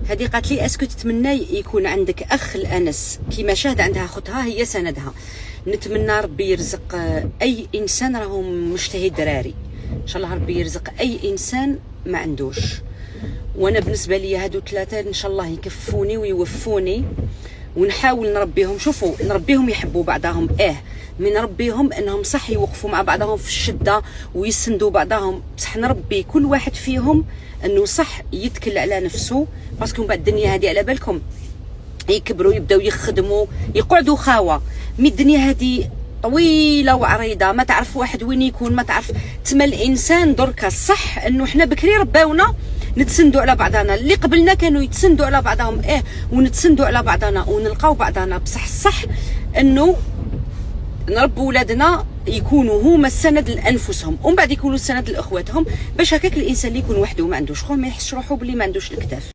هذه قالت لي اسكو تتمنى يكون عندك اخ الانس كيما شاهد عندها اختها هي سندها. نتمنى ربي يرزق اي انسان راهم مشتهي دراري، ان شاء الله ربي يرزق اي انسان ما عندوش. وانا بالنسبه لي هادو ثلاثه ان شاء الله يكفوني ويوفوني، ونحاول نربيهم. شوفوا نربيهم يحبوا بعضهم، من نربيهم انهم صح يوقفوا مع بعضهم في الشده ويسندوا بعضهم، بصح نربي كل واحد فيهم انه صح يتكل على نفسه، باسكو من بعد الدنيا هذه على بالكم يكبروا يبداو يخدموا يقعدوا خاوه. مي الدنيا هذه طويله وعريضه، ما تعرف واحد وين يكون، ما تعرف. تما الانسان دركا الصح انه حنا بكري رباونا نتسندوا على بعضنا، اللي قبلنا كانوا يتسندوا على بعضهم ونتسندوا على بعضنا ونلقاو بعضنا. بصح الصح انه نربوا ولادنا يكونوا هما السند لانفسهم، ومن بعد يكونوا السند لاخواتهم، باش هكاك الانسان اللي يكون وحده وما عندوش خو ما يحسش روحو بلي ما عندوش الكتاف.